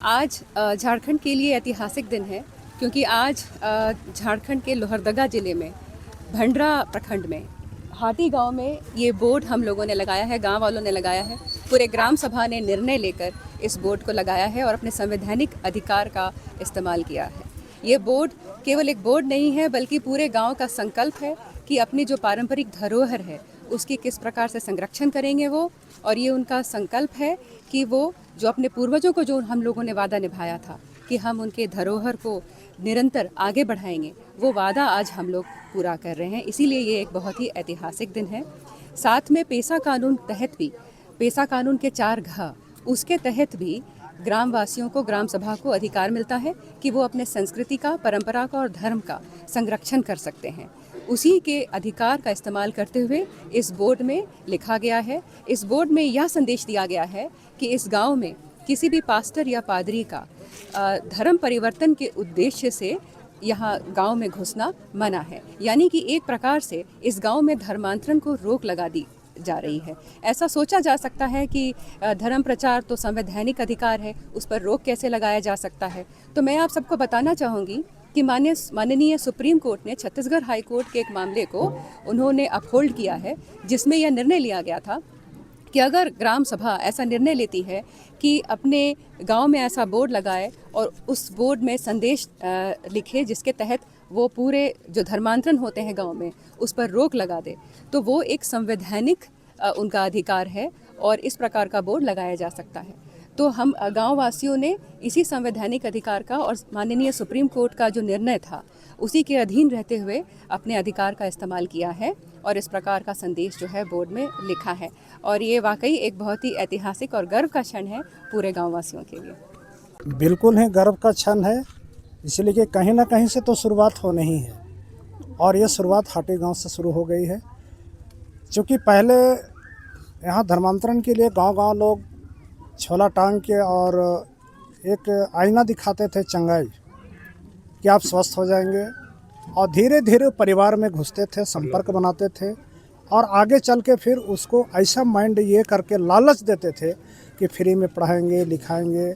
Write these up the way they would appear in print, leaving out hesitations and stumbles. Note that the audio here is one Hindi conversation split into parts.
आज झारखंड के लिए ऐतिहासिक दिन है क्योंकि आज झारखंड के लोहरदगा ज़िले में भंडरा प्रखंड में हाटी गांव में ये बोर्ड हम लोगों ने लगाया है, गांव वालों ने लगाया है। पूरे ग्राम सभा ने निर्णय लेकर इस बोर्ड को लगाया है और अपने संवैधानिक अधिकार का इस्तेमाल किया है। ये बोर्ड केवल एक बोर्ड नहीं है बल्कि पूरे गांव का संकल्प है कि अपनी जो पारंपरिक धरोहर है उसकी किस प्रकार से संरक्षण करेंगे वो, और ये उनका संकल्प है कि वो जो अपने पूर्वजों को जो हम लोगों ने वादा निभाया था कि हम उनके धरोहर को निरंतर आगे बढ़ाएंगे, वो वादा आज हम लोग पूरा कर रहे हैं। इसीलिए ये एक बहुत ही ऐतिहासिक दिन है। साथ में पेसा कानून तहत भी, पेसा कानून के 4 घ उसके तहत भी ग्रामवासियों को, ग्राम सभा को अधिकार मिलता है कि वो अपने संस्कृति का, परंपरा का और धर्म का संरक्षण कर सकते हैं। उसी के अधिकार का इस्तेमाल करते हुए इस बोर्ड में लिखा गया है। इस बोर्ड में यह संदेश दिया गया है कि इस गांव में किसी भी पास्टर या पादरी का धर्म परिवर्तन के उद्देश्य से यहाँ गांव में घुसना मना है। यानी कि एक प्रकार से इस गांव में धर्मांतरण को रोक लगा दी जा रही है। ऐसा सोचा जा सकता है कि धर्म प्रचार तो संवैधानिक अधिकार है, उस पर रोक कैसे लगाया जा सकता है। तो मैं आप सबको बताना चाहूँगी कि माननीय सुप्रीम कोर्ट ने छत्तीसगढ़ हाई कोर्ट के एक मामले को उन्होंने अपहोल्ड किया है, जिसमें यह निर्णय लिया गया था कि अगर ग्राम सभा ऐसा निर्णय लेती है कि अपने गांव में ऐसा बोर्ड लगाए और उस बोर्ड में संदेश लिखे जिसके तहत वो पूरे जो धर्मांतरण होते हैं गांव में उस पर रोक लगा दे, तो वो एक संवैधानिक उनका अधिकार है और इस प्रकार का बोर्ड लगाया जा सकता है। तो हम गांव वासियों ने इसी संवैधानिक अधिकार का और माननीय सुप्रीम कोर्ट का जो निर्णय था उसी के अधीन रहते हुए अपने अधिकार का इस्तेमाल किया है और इस प्रकार का संदेश जो है बोर्ड में लिखा है। और ये वाकई एक बहुत ही ऐतिहासिक और गर्व का क्षण है पूरे गाँव वासियों के लिए। बिल्कुल है, गर्व का क्षण है, इसलिए कि कहीं ना कहीं से तो शुरुआत होनी ही है और ये शुरुआत हाटी गांव से शुरू हो गई है। क्योंकि पहले यहाँ धर्मांतरण के लिए गांव-गांव लोग छोला टांग के और एक आईना दिखाते थे चंगाई कि आप स्वस्थ हो जाएंगे, और धीरे धीरे परिवार में घुसते थे, संपर्क बनाते थे और आगे चल के फिर उसको ऐसा माइंड ये करके लालच देते थे कि फ्री में पढ़ाएंगे, लिखाएंगे,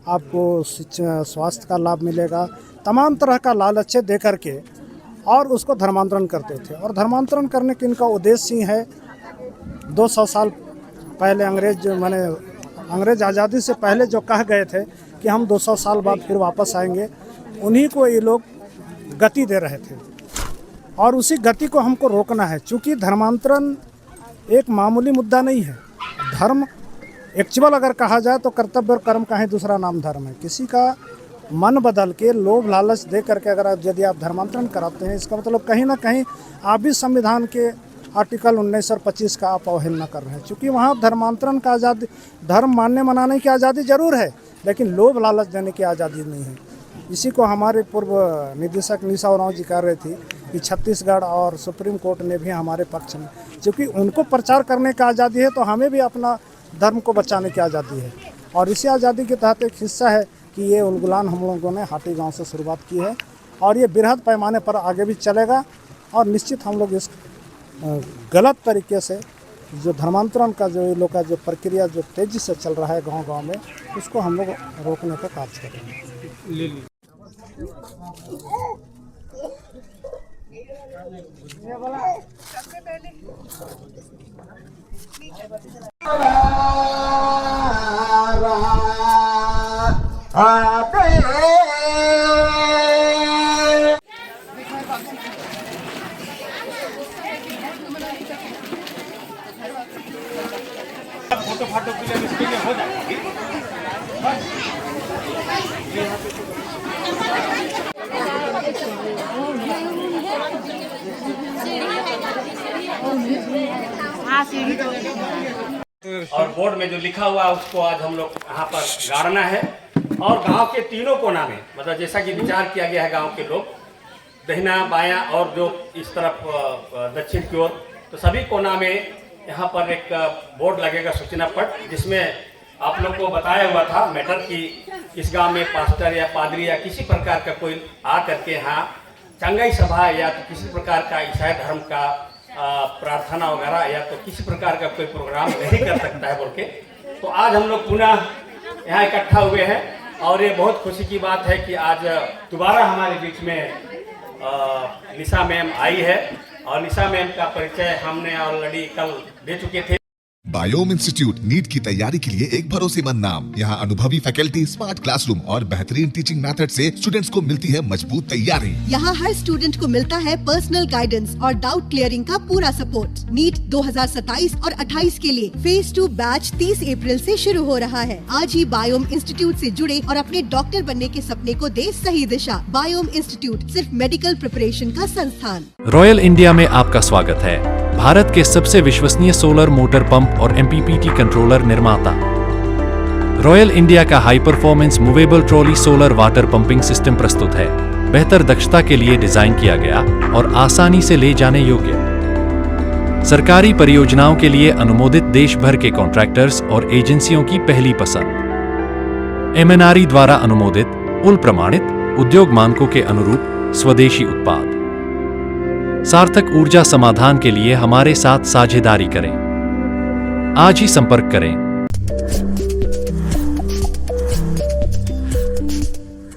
आपको स्वास्थ्य का लाभ मिलेगा, तमाम तरह का लालच दे करके और उसको धर्मांतरण करते थे। और धर्मांतरण करने का इनका उद्देश्य ही है 200 साल पहले अंग्रेज आज़ादी से पहले जो कह गए थे कि हम 200 साल बाद फिर वापस आएंगे, उन्हीं को ये लोग गति दे रहे थे और उसी गति को हमको रोकना है। चूँकि धर्मांतरण एक मामूली मुद्दा नहीं है। धर्म एक्चुअल अगर कहा जाए तो कर्तव्य और कर्म का ही दूसरा नाम धर्म है। किसी का मन बदल के लोभ लालच दे करके अगर यदि आप धर्मांतरण कराते हैं, इसका मतलब कहीं ना कहीं आप भी संविधान के आर्टिकल 19 और 25 का आप अवहेलना कर रहे हैं। चूँकि वहाँ धर्मांतरण का आज़ादी, धर्म मानने मनाने की आज़ादी ज़रूर है, लेकिन लोभ लालच देने की आज़ादी नहीं है। इसी को हमारे पूर्व निदेशक निशा उरांव जी कह रहे थे कि छत्तीसगढ़ और सुप्रीम कोर्ट ने भी हमारे पक्ष में, क्योंकि उनको प्रचार करने की आज़ादी है तो हमें भी अपना धर्म को बचाने की आज़ादी है। और इसी आज़ादी के तहत एक हिस्सा है कि ये उलगुलान हम लोगों ने हाटी गांव से शुरुआत की है और ये बृहद पैमाने पर आगे भी चलेगा। और निश्चित हम लोग इस गलत तरीके से जो धर्मांतरण का जो ये लोग का जो प्रक्रिया जो तेज़ी से चल रहा है गांव-गांव में, उसको हम लोग रोकने का कार्य करेंगे। फोटो फाटो के लिए इसके लिए हो जाएगी। और बोर्ड में जो लिखा हुआ है उसको आज हम लोग यहाँ पर गाड़ना है और गांव के तीनों कोना में, मतलब जैसा कि विचार किया गया है गांव के लोग दहिना बायां और जो इस तरफ दक्षिण की ओर, तो सभी कोना में यहाँ पर एक बोर्ड लगेगा, सूचना पट, जिसमें आप लोग को बताया हुआ था मैटर कि इस गांव में पास्टर या पादरी या किसी प्रकार का कोई आ करके यहाँ चंगाई सभा या तो किसी प्रकार का ईसाई धर्म का प्रार्थना वगैरह या तो किसी प्रकार का कोई प्रोग्राम नहीं कर सकता है बोल के। तो आज हम लोग पुनः यहाँ इकट्ठा हुए हैं और ये बहुत खुशी की बात है कि आज दोबारा हमारे बीच में निशा मैम आई है और निशा मैम का परिचय हमने ऑलरेडी कल दे चुके थे। बायोम इंस्टीट्यूट नीट की तैयारी के लिए एक भरोसेमंद नाम। यहाँ अनुभवी फैकल्टी, स्मार्ट क्लासरूम और बेहतरीन टीचिंग मेथड से स्टूडेंट्स को मिलती है मजबूत तैयारी। यहाँ हर स्टूडेंट को मिलता है पर्सनल गाइडेंस और डाउट क्लियरिंग का पूरा सपोर्ट। नीट 2027 और 28 के लिए फेज 2 बैच 30 अप्रैल से शुरू हो रहा है। आज ही बायोम इंस्टीट्यूट से जुड़े और अपने डॉक्टर बनने के सपने को दे सही दिशा। बायोम इंस्टीट्यूट सिर्फ मेडिकल प्रिपरेशन का संस्थान। रॉयल इंडिया में आपका स्वागत है। भारत के सबसे विश्वसनीय सोलर मोटर पंप और MPPT कंट्रोलर निर्माता। रॉयल इंडिया का high performance movable trolley solar water pumping system प्रस्तुत है। बेहतर दक्षता के लिए डिजाइन किया गया और आसानी से ले जाने योग्य। सरकारी परियोजनाओं के लिए अनुमोदित देश भर के कॉन्ट्रैक्टर्स और एजेंसियों की पहली पसंद। MNRE द्वारा अनुमोदित, उल प्रमाणित, उद्योग मानकों के अनुरूप स्वदेशी उत्पाद। सार्थक ऊर्जा समाधान के लिए हमारे साथ साझेदारी करें। आज ही संपर्क करें।